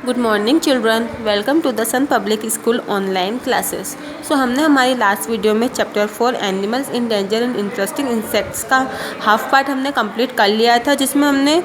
Good morning children, welcome to the Sun Public School online classes. So हमने हमारी last video में chapter 4 animals in danger and interesting insects का half part हमने complete कर लिया था, जिसमें हमने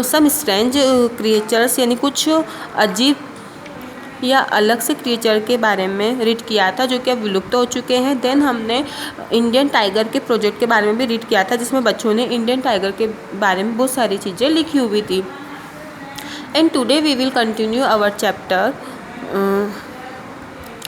सम स्ट्रेंज क्रिएचर्स यानी कुछ अजीब या अलग से क्रिएचर के बारे में रीड किया था जो कि अब विलुप्त हो चुके हैं। देन हमने इंडियन टाइगर के प्रोजेक्ट के बारे में भी रीड किया था, जिसमें बच्चों ने इंडियन टाइगर के बारे में बहुत सारी चीज़ें लिखी हुई थी। And today we will continue our chapter.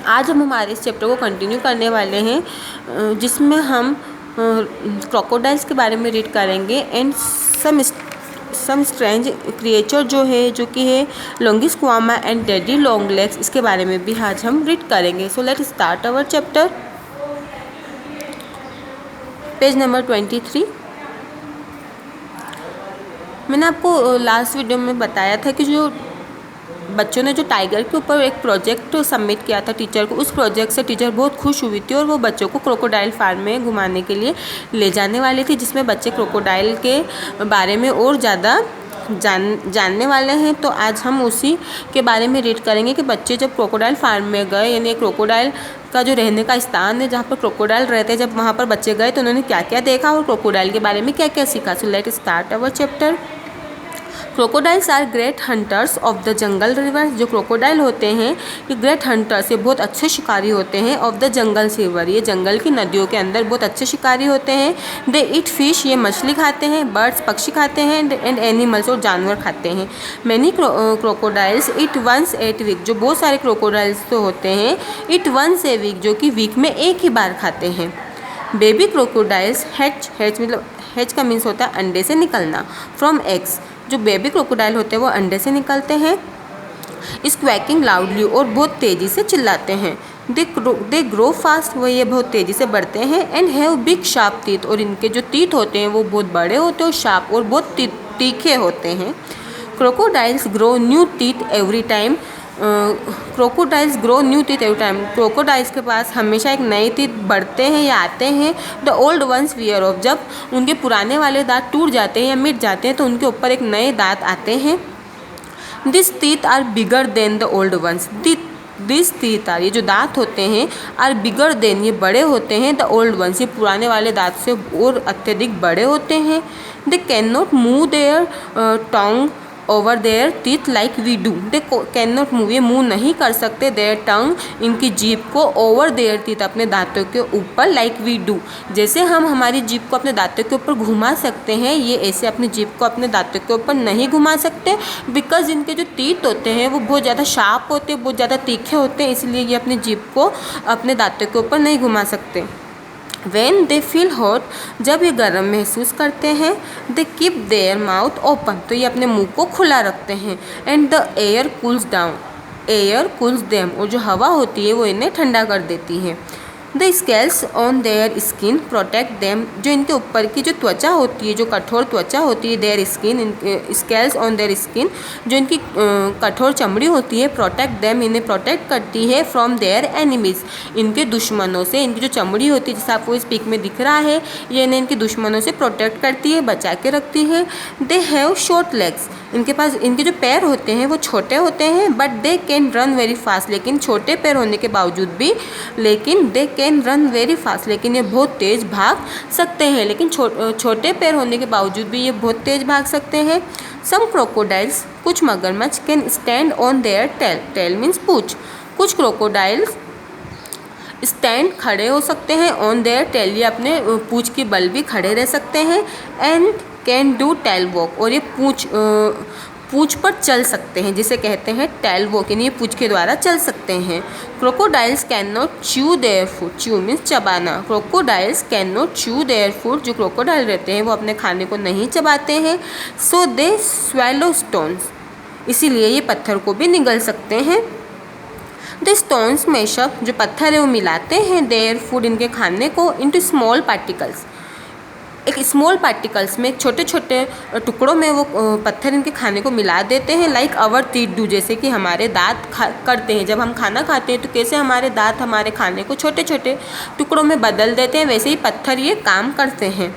आज हम हमारे इस चैप्टर को कंटिन्यू करने वाले हैं, जिसमें हम क्रोकोडाइल्स के बारे में रीड करेंगे एंड सम स्ट्रेंज क्रिएचर जो कि है Longisquama and daddy long legs, इसके बारे में भी आज हम रीड करेंगे। So let start our chapter. Page number 23। मैंने आपको लास्ट वीडियो में बताया था कि जो बच्चों ने जो टाइगर के ऊपर एक प्रोजेक्ट सबमिट किया था टीचर को, उस प्रोजेक्ट से टीचर बहुत खुश हुई थी और वो बच्चों को क्रोकोडाइल फार्म में घुमाने के लिए ले जाने वाली थी, जिसमें बच्चे क्रोकोडाइल के बारे में और ज़्यादा जानने वाले हैं। तो आज हम उसी के बारे में रीड करेंगे कि बच्चे जब क्रोकोडाइल फार्म में गए, यानी क्रोकोडाइल का जो रहने का स्थान है जहाँ पर क्रोकोडाइल रहते हैं, जब वहाँ पर बच्चे गए तो उन्होंने क्या क्या देखा और क्रोकोडाइल के बारे में क्या क्या सीखा। So let start our chapter. Crocodiles are great hunters of the jungle river. जो क्रोकोडाइल होते हैं ये ग्रेट हंटर्स, ये बहुत अच्छे शिकारी होते हैं। ऑफ द जंगल रिवर, ये जंगल की नदियों के अंदर बहुत अच्छे शिकारी होते हैं। दे ईट फिश, ये मछली खाते हैं। बर्ड्स, पक्षी खाते हैं। एंड एनिमल्स, और जानवर खाते हैं। Many crocodiles eat once at week, जो बहुत सारे क्रोकोडाइल्स तो होते हैं ईट वंस ए वीक, जो कि वीक में एक ही बार खाते हैं। बेबी क्रोकोडाइल्स हैच मतलब हैच का मीन्स होता है अंडे से निकलना। फ्रॉम एग्स, जो बेबी क्रोकोडाइल होते हैं वो अंडे से निकलते हैं। स्क्वैकिंग लाउडली, और बहुत तेज़ी से चिल्लाते हैं। दे ग्रो फास्ट, वो ये बहुत तेज़ी से बढ़ते हैं। And have big sharp teeth, और इनके जो टीथ होते हैं वो बहुत बड़े होते हैं और शार्प और बहुत तीखे होते हैं। Crocodiles grow new teeth every time. Crocodiles grow new teeth every time, crocodiles के पास हमेशा एक नए टीथ बढ़ते हैं या आते हैं। The old once wear off, जब उनके पुराने वाले दांत टूट जाते हैं या मिट जाते हैं तो उनके ऊपर एक नए दांत आते हैं। This teeth are bigger than the old ones, this teeth are, ये जो दांत होते हैं, आर बिगर देन, ये बड़े होते हैं। द ओल्ड वंस, ये पुराने वाले दांत से और अत्यधिक बड़े होते हैं। They can not move their tongue over their teeth like we do, they can not move, ये मूव नहीं कर सकते देयर टंग, इनकी जीभ को, ओवर देयर टीथ, अपने दांतों के ऊपर, लाइक वी डू, जैसे हम हमारी जीभ को अपने दांतों के ऊपर घुमा सकते हैं, ये ऐसे अपनी जीभ को अपने दांतों के ऊपर नहीं घुमा सकते। बिकॉज इनके जो टीथ होते हैं वो बहुत ज़्यादा शार्प होते हैं, बहुत ज़्यादा तीखे होते हैं, इसलिए ये अपनी जीभ को अपने दांतों के ऊपर नहीं घुमा सकते। When they feel hot, जब ये गर्म महसूस करते हैं, they keep their mouth open, तो ये अपने मुंह को खुला रखते हैं। And the air cools down, air cools them, और जो हवा होती है वो इन्हें ठंडा कर देती है। The scales on their skin protect them, जो इनके ऊपर की जो त्वचा होती है, जो कठोर त्वचा होती है, their skin, scales on their skin, जो इनकी कठोर चमड़ी होती है, protect them, इन्हें प्रोटेक्ट करती है from their enemies, इनके दुश्मनों से। इनकी जो चमड़ी होती है, जैसे आपको इस पिक में दिख रहा है, ये इन्हें इनके दुश्मनों से प्रोटेक्ट करती है, बचा के रखती है। They have short legs, इनके पास इनके जो पैर होते हैं वो छोटे होते हैं। But they can run very fast, लेकिन छोटे पैर होने के बावजूद भी, they can run very fast, लेकिन ये बहुत तेज़ भाग सकते हैं। लेकिन छोटे पैर होने के बावजूद भी ये बहुत तेज़ भाग सकते हैं। सम क्रोकोडाइल्स, कुछ मगरमच्छ, can stand on their tail, tail means पूंछ, कुछ क्रोकोडाइल्स स्टैंड, खड़े हो सकते हैं, ऑन देयर टेल, ये अपने पूंछ की बल भी खड़े रह सकते हैं। And can do tail walk, और ये पूंछ पर चल सकते हैं, जिसे कहते हैं टेल वॉक, यानी ये पूंछ के द्वारा चल सकते हैं। Crocodiles can not chew their food, chew means चबाना, crocodiles can not chew their food, जो क्रोकोडाइल रहते हैं वो अपने खाने को नहीं चबाते हैं। सो दे स्वेलो स्टोन्स, इसीलिए ये पत्थर को भी निगल सकते हैं। द स्टोन्स मैशअप, जो पत्थर है वो मिलाते हैं देयर फूड, इनके खाने को, इनटू स्मॉल पार्टिकल्स, एक स्मॉल पार्टिकल्स में, छोटे छोटे टुकड़ों में वो पत्थर इनके खाने को मिला देते हैं। लाइक आवर टीथ डू, जैसे कि हमारे दांत करते हैं, जब हम खाना खाते हैं तो कैसे हमारे दांत हमारे खाने को छोटे छोटे टुकड़ों में बदल देते हैं, वैसे ही पत्थर ये काम करते हैं।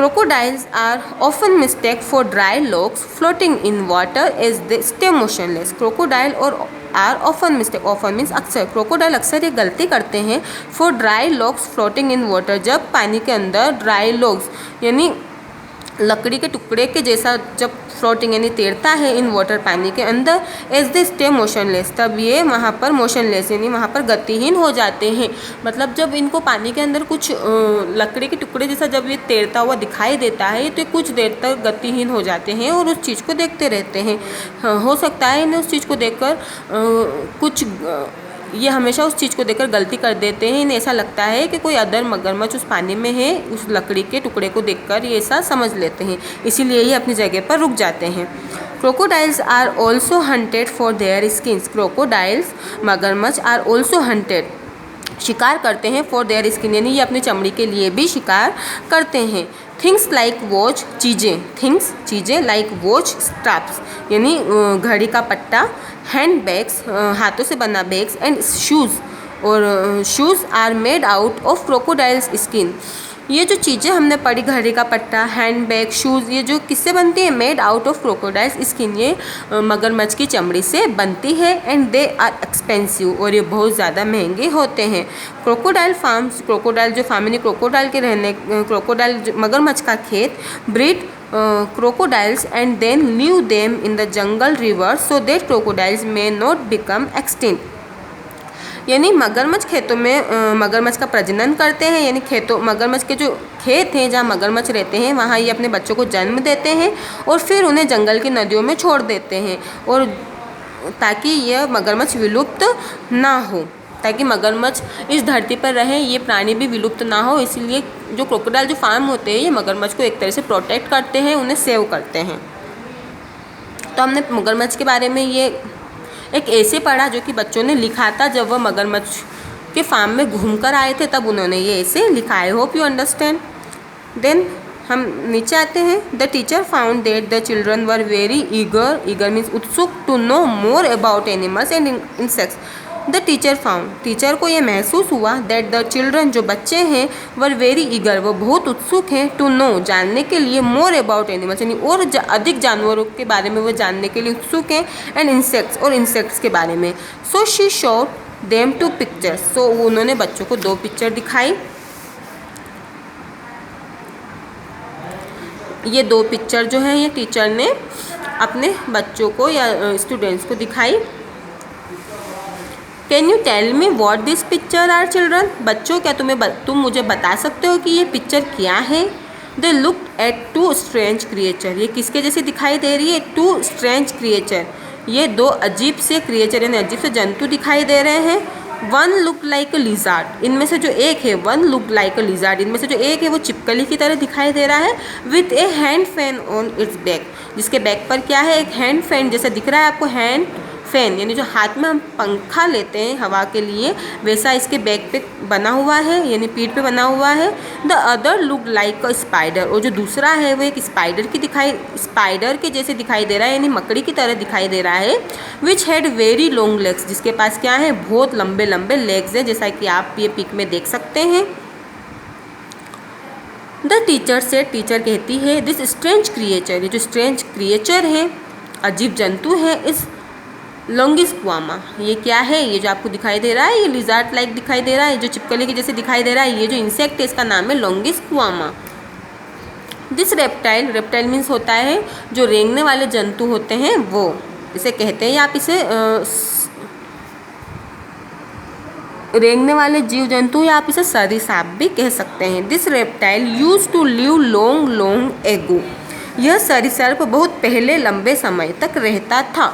Crocodiles are often mistaken for dry logs floating in water as they stay motionless. Crocodile और are often mistaken, often means अक्सर, crocodile अक्सर ये गलती करते हैं for dry logs floating in water, जब पानी के अंदर dry logs यानी लकड़ी के टुकड़े के जैसा जब फ्लोटिंग यानी तैरता है इन वाटर पानी के अंदर, एज दे स्टे मोशनलेस, तब ये वहाँ पर मोशनलेस यानी वहाँ पर गतिहीन हो जाते हैं। मतलब जब इनको पानी के अंदर कुछ लकड़ी के टुकड़े जैसा जब ये तैरता हुआ दिखाई देता है तो कुछ देर तक गतिहीन हो जाते हैं और उस चीज़ को देखते रहते हैं। हो सकता है इन्हें उस चीज़ को देखकर कुछ ये हमेशा उस चीज़ को देखकर गलती कर देते हैं। इन्हें ऐसा लगता है कि कोई अदर मगरमच्छ उस पानी में है, उस लकड़ी के टुकड़े को देखकर ये ऐसा समझ लेते हैं, इसीलिए ये अपनी जगह पर रुक जाते हैं। Crocodiles are also hunted for their skins. Crocodiles मगरमच्छ आर ऑल्सो हंटेड, शिकार करते हैं फॉर देयर स्किन यानी ये अपनी चमड़ी के लिए भी शिकार करते हैं। थिंग्स लाइक वॉच, चीज़ें, थिंग्स चीज़ें, लाइक वॉच स्ट्रैप्स यानी घड़ी का पट्टा, हैंड बैग्स हाथों से बना बैग्स, एंड शूज़ और shoes are made out of crocodiles skin. ये जो चीज़ें हमने पढ़ी, घड़ी का पट्टा, हैंड बैग, शूज़, ये जो किससे बनती है? Made out of crocodiles skin, ये मगरमच्छ की चमड़ी से बनती है। एंड दे आर एक्सपेंसिव, और ये बहुत ज़्यादा महंगे होते हैं। क्रोकोडाइल फार्म्स, क्रोकोडाइल जो फार्म यानी क्रोकोडाइल के रहने, क्रोकोडाइल मगरमच्छ का खेत, breed crocodiles and then leave them in the jungle rivers so that crocodiles may not become extinct। यानी मगरमच्छ खेतों में मगरमच्छ का प्रजनन करते हैं, यानी खेतों मगरमच्छ के जो खेत हैं जहाँ मगरमच्छ रहते हैं वहाँ ये अपने बच्चों को जन्म देते हैं और फिर उन्हें जंगल की नदियों में छोड़ देते हैं, और ताकि यह मगरमच्छ विलुप्त ना हो, ताकि मगरमच्छ इस धरती पर रहें, ये प्राणी भी विलुप्त ना हो। इसीलिए जो क्रोकोडाइल जो फार्म होते हैं ये मगरमच्छ को एक तरह से प्रोटेक्ट करते हैं, उन्हें सेव करते हैं। तो हमने मगरमच्छ के बारे में ये एक ऐसे पढ़ा जो कि बच्चों ने लिखा था जब वह मगरमच्छ के फार्म में घूमकर आए थे, तब उन्होंने ये ऐसे लिखा। I hope you understand. Then हम नीचे आते हैं। The teacher found that the children were very eager, eager means उत्सुक, to know more about animals and insects. The teacher found, teacher को ये महसूस हुआ, दैट द चिल्ड्रन जो बच्चे हैं, वर वेरी ईगर, वो बहुत उत्सुक हैं, टू नो जानने के लिए, मोर अबाउट एनिमल्स यानी और अधिक जानवरों के बारे में वो जानने के लिए उत्सुक हैं, एंड इंसेक्ट्स और इंसेक्ट्स के बारे में। So she showed them two pictures, so उन्होंने बच्चों को 2 पिक्चर दिखाई। ये 2 पिक्चर जो हैं ये टीचर ने अपने बच्चों को या स्टूडेंट्स को दिखाई। Can you tell me what this picture are children? बच्चों क्या तुम मुझे बता सकते हो कि ये पिक्चर क्या है? They look at 2 strange creature, ये किसके जैसे दिखाई दे रही है? 2 स्ट्रेंज क्रिएचर, ये 2 अजीब से क्रिएचर यानी अजीब से जंतु दिखाई दे रहे हैं। वन लुक लाइक अ लिजार्ड, इनमें से जो एक है, वन लुक लाइक अ लिजार्ड, इनमें से जो एक है वो छिपकली की तरह दिखाई दे रहा है, with A hand fan on it's back, जिसके बैक पर क्या है? एक हैंड फैन जैसा दिख रहा है आपको। हैंड फैन यानी जो हाथ में हम पंखा लेते हैं हवा के लिए, वैसा इसके बैक पे बना हुआ है यानी पीठ पे बना हुआ है। The other look like a spider, और जो दूसरा है वो एक स्पाइडर के जैसे दिखाई दे रहा है यानी मकड़ी की तरह दिखाई दे रहा है। Which had very long legs, जिसके पास क्या है? बहुत लंबे लंबे लेग्स है, जैसा कि आप ये पिक में देख सकते हैं। द टीचर से, टीचर कहती है, दिस स्ट्रेंज क्रिएचर, ये जो स्ट्रेंज क्रिएचर है, अजीब जंतु है, इस लॉन्गिस्क्वामा, ये क्या है? ये जो आपको दिखाई दे रहा है ये लिजार्ड लाइक दिखाई दे रहा है, जो चिपकली के जैसे दिखाई दे रहा है, ये जो इंसेक्ट है इसका नाम है लॉन्गिस्क्वामा। दिस रेप्टाइल, रेप्टाइल मीन्स होता है जो रेंगने वाले जंतु होते हैं वो, इसे कहते हैं, या आप इसे रेंगने वाले जीव जंतु या आप इसे सरीसृप भी कह सकते हैं। This reptile use to live long long ago, यह सरीसृप बहुत पहले लंबे समय तक रहता था।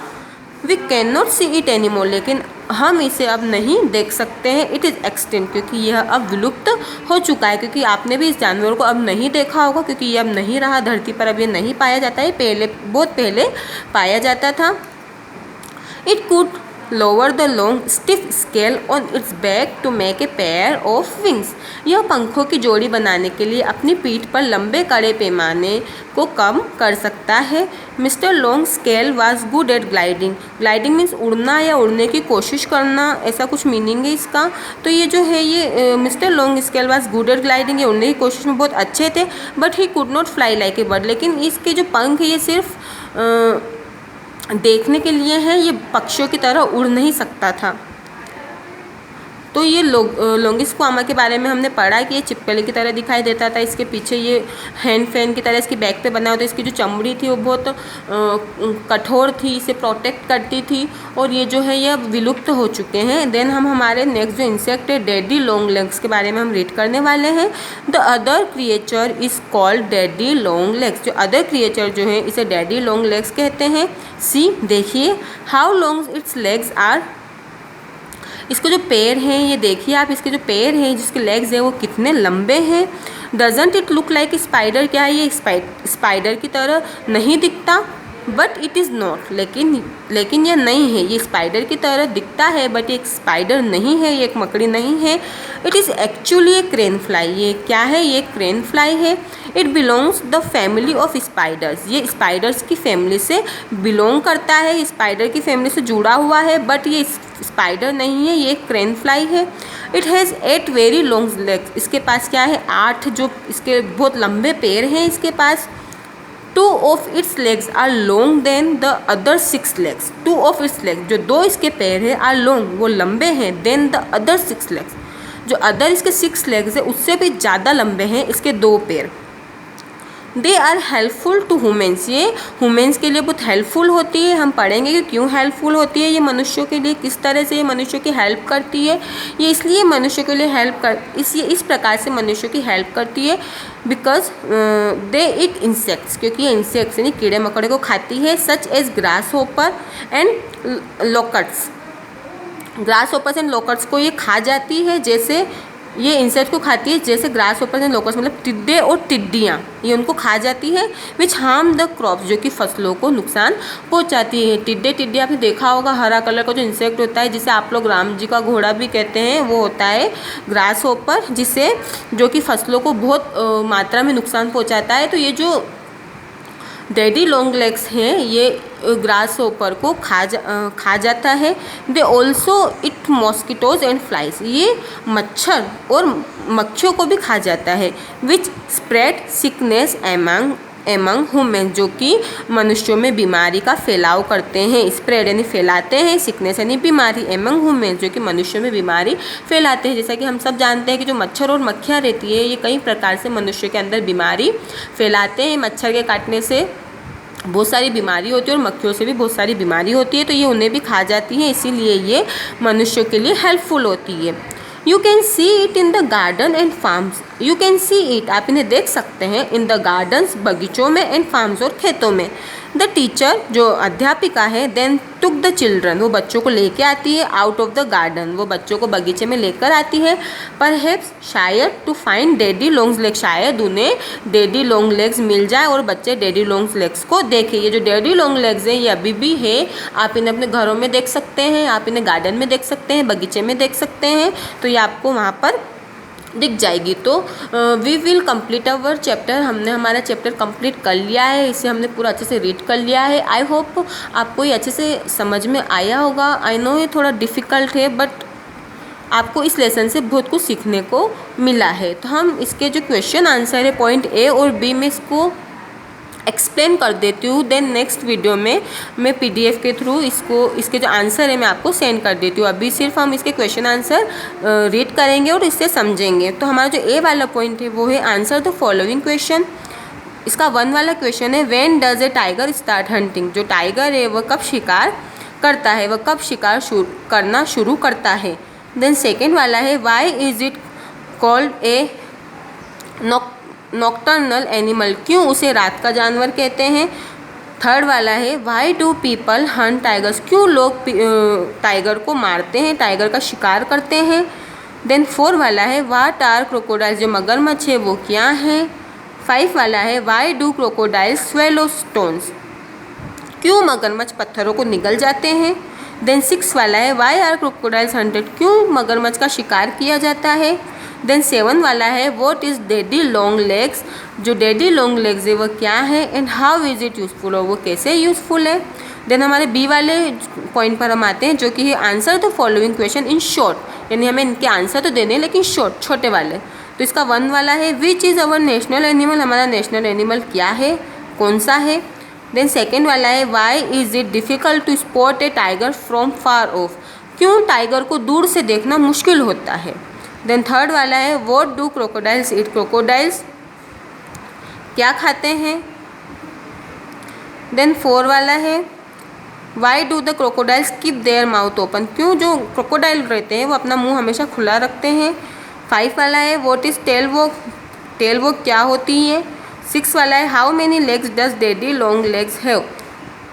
We can not see it anymore, लेकिन हम इसे अब नहीं देख सकते हैं। इट इज़ एक्सटिंक्ट, क्योंकि यह अब विलुप्त हो चुका है, क्योंकि आपने भी इस जानवर को अब नहीं देखा होगा, क्योंकि ये अब नहीं रहा धरती पर, अब ये नहीं पाया जाता है, पहले बहुत पहले पाया जाता था। It could lower the long stiff scale on its back to make a pair of wings। यह पंखों की जोड़ी बनाने के लिए अपनी पीठ पर लंबे कड़े पैमाने को कम कर सकता है। Mister long scale was good at gliding. Gliding means उड़ना या उड़ने की कोशिश करना, ऐसा कुछ मीनिंग है इसका। तो ये जो है ये mister long scale was good at gliding, ये उड़ने की कोशिश में बहुत अच्छे थे। But he could not fly like a bird, लेकिन इसके जो पंख है ये सिर्फ देखने के लिए है, ये पक्षियों की तरह उड़ नहीं सकता था। तो ये लॉन्गिस क्वामा के बारे में हमने पढ़ा कि ये चिपकली की तरह दिखाई देता था। इसके पीछे ये हैंड फैन की तरह इसकी बैक पे बना होता है। इसकी जो चमड़ी थी वो बहुत कठोर थी, इसे प्रोटेक्ट करती थी, और ये जो है ये अब विलुप्त हो चुके हैं। देन हम हमारे नेक्स्ट जो इंसेक्ट है डैडी लॉन्ग लेग्स के बारे में हम रीड करने वाले हैं। The other creature is called daddy long legs. जो अदर क्रिएचर जो है इसे डैडी लॉन्ग लेग्स कहते हैं। सी देखिए, how long its legs are. इसके जो पैर हैं ये देखिए आप, इसके जो पैर हैं जिसके लेग्स हैं वो कितने लंबे हैं। Doesn't it look like spider, क्या है ये स्पाइडर की तरह नहीं दिखता। बट इट इज़ नॉट, लेकिन ये नहीं है, ये स्पाइडर की तरह दिखता है बट ये एक स्पाइडर नहीं है, ये एक मकड़ी नहीं है। It is actually A crane fly. ये क्या है, ये क्रेन फ्लाई है। It belongs the family of spiders. ये स्पाइडर्स की फैमिली से बिलोंग करता है, स्पाइडर की फैमिली से जुड़ा हुआ है, बट ये स्पाइडर नहीं है, ये क्रेन फ्लाई है। It has 8 very long legs. इसके पास क्या है, 8 जो इसके बहुत लंबे पैर हैं इसके पास। 2 of its legs are long than the other 6 legs। 2 of its legs, जो 2 इसके पैर हैं, are long, वो लंबे हैं, than the other 6 legs, जो अदर इसके 6 legs है उससे भी ज़्यादा लंबे हैं इसके 2 पैर। They are helpful to humans. ये ह्यूमेंस के लिए बहुत हेल्पफुल होती है। हम पढ़ेंगे कि क्यों हेल्पफुल होती है, ये मनुष्यों के लिए किस तरह से ये मनुष्यों की हेल्प करती है। ये इसलिए मनुष्यों के लिए इस प्रकार से मनुष्यों की हेल्प करती है बिकॉज दे इट इंसेक्ट्स, क्योंकि ये इंसेक्ट्स यानी कीड़े मकोड़े को खाती है। Such as grasshopper and locusts. Grasshoppers and locusts को ये खा जाती है, जैसे ये इंसेक्ट को खाती है जैसे ग्रास होपर्स एंड लोकट्स मतलब टिड्डे और टिड्डियाँ, ये उनको खा जाती है। विच हार्म द क्रॉप्स, जो कि फसलों को नुकसान पहुंचाती है। टिड्डे आपने देखा होगा, हरा कलर का जो इंसेक्ट होता है जिसे आप लोग राम जी का घोड़ा भी कहते हैं, वो होता है ग्रास होपर, जो कि फसलों को बहुत मात्रा में नुकसान पहुँचाता है। तो ये जो डैडी लॉन्ग लेग्स हैं ये ग्रास होपर को खा जाता है। They also it mosquitoes and flies. ये मच्छर और मक्खियों को भी खा जाता है। विच स्प्रेड सिकनेस एमंग ह्यूमन, जो कि मनुष्यों में बीमारी का फैलाव करते हैं। स्प्रेड यानी फैलाते हैं, सिकनेस यानी बीमारी, एमंग ह्यूमन जो कि मनुष्यों में बीमारी फैलाते हैं। जैसा कि हम सब जानते हैं कि जो मच्छर और मक्खियाँ रहती है ये कई प्रकार से मनुष्य के अंदर बीमारी फैलाते हैं। मच्छर के काटने से बहुत सारी बीमारी होती है और मक्खियों से भी बहुत सारी बीमारी होती है, तो ये उन्हें भी खा जाती हैं, इसीलिए ये मनुष्यों के लिए हेल्पफुल होती है। You can see it in the garden and farms. You can see it, आप इन्हें देख सकते हैं, इन द गार्डन्स बगीचों में, एंड फार्म्स और खेतों में। द टीचर जो अध्यापिका है देन टुक द चिल्ड्रन, वो बच्चों को लेके आती है, आउट ऑफ द गार्डन, वो बच्चों को बगीचे में लेकर आती है। परहैप्स शायद to find daddy long legs, शायद उन्हें डैडी लॉन्ग लेग्स मिल जाए और बच्चे डैडी लॉन्ग लेग्स को देखें। ये जो डैडी लॉन्ग लेग्स हैं ये अभी भी है, आप इन्हें अपने घरों में देख सकते हैं, आप इन्हें गार्डन में देख सकते हैं, बगीचे में देख सकते हैं, तो ये आपको वहाँ पर दिख जाएगी। तो we will complete our chapter. हमने हमारा चैप्टर कंप्लीट कर लिया है, इसे हमने पूरा अच्छे से रीड कर लिया है। आई होप आपको ये अच्छे से समझ में आया होगा। आई नो ये थोड़ा डिफ़िकल्ट है बट आपको इस लेसन से बहुत कुछ सीखने को मिला है। तो हम इसके जो क्वेश्चन आंसर है पॉइंट ए और बी में इसको एक्सप्लेन कर देती हूँ। देन नेक्स्ट वीडियो में मैं PDF के थ्रू इसके जो आंसर है मैं आपको सेंड कर देती हूँ। अभी सिर्फ हम इसके क्वेश्चन आंसर रीड करेंगे और इससे समझेंगे। तो हमारा जो ए वाला पॉइंट है वो है आंसर द फॉलोइंग क्वेश्चन। इसका 1 वाला क्वेश्चन है when does a tiger start hunting. जो टाइगर है वह कब शिकार करता है, वह कब शिकार करना शुरू करता है। देन सेकेंड वाला है why is it called a nocturnal animal, क्यों उसे रात का जानवर कहते हैं। थर्ड वाला है why do people Hunt tigers, क्यों लोग टाइगर को मारते हैं, टाइगर का शिकार करते हैं। देन 4 वाला है वाट आर क्रोकोडाइल्स, जो मगरमच्छ है वो क्या हैं। 5 वाला है why do crocodiles swallow stones, क्यों मगरमच्छ पत्थरों को निगल जाते हैं। देन 6 वाला है वाई आर क्रोकोडाइल्स हंटेड, क्यों मगरमच्छ का शिकार किया जाता है। देन 7 वाला है what is daddy long legs, जो डैडी लॉन्ग लेग्स है वो क्या है and how is it useful, और वो कैसे यूज़फुल है। देन हमारे बी वाले पॉइंट पर हम आते हैं जो कि answer the following question in short, यानी हमें इनके आंसर तो देने हैं लेकिन शॉर्ट, छोटे वाले। तो इसका 1 वाला है which is our national animal, हमारा नेशनल एनिमल क्या है, कौन सा है। देन सेकेंड वाला है why is it difficult to spot a tiger from far off, क्यों टाइगर को दूर से देखना मुश्किल होता है। देन थर्ड वाला है what do crocodiles eat, crocodiles क्या खाते हैं। देन 4 वाला है why do the crocodiles keep their mouth open, क्यों जो क्रोकोडाइल रहते हैं वो अपना मुंह हमेशा खुला रखते हैं। 5 वाला है what is tail walk, tail walk क्या होती है। 6 वाला है how many legs does daddy long legs have,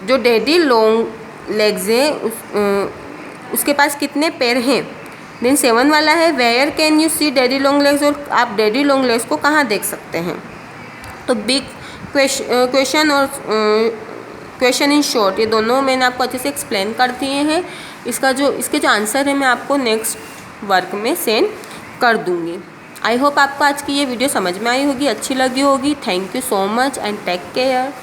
जो डैडी लॉन्ग लेग्स है उसके पास कितने पैर हैं। देन 7 वाला है where can you see daddy long legs, और आप डैडी लॉन्ग लेग्स को कहाँ देख सकते हैं। तो बिग क्वेश्चन और क्वेश्चन इन शॉर्ट, ये दोनों मैंने आपको अच्छे से एक्सप्लेन कर दिए हैं। इसके जो आंसर है मैं आपको नेक्स्ट वर्क में सेंड कर दूँगी। आई होप आपको आज की ये वीडियो समझ में आई होगी, अच्छी लगी होगी। Thank you so much and take care.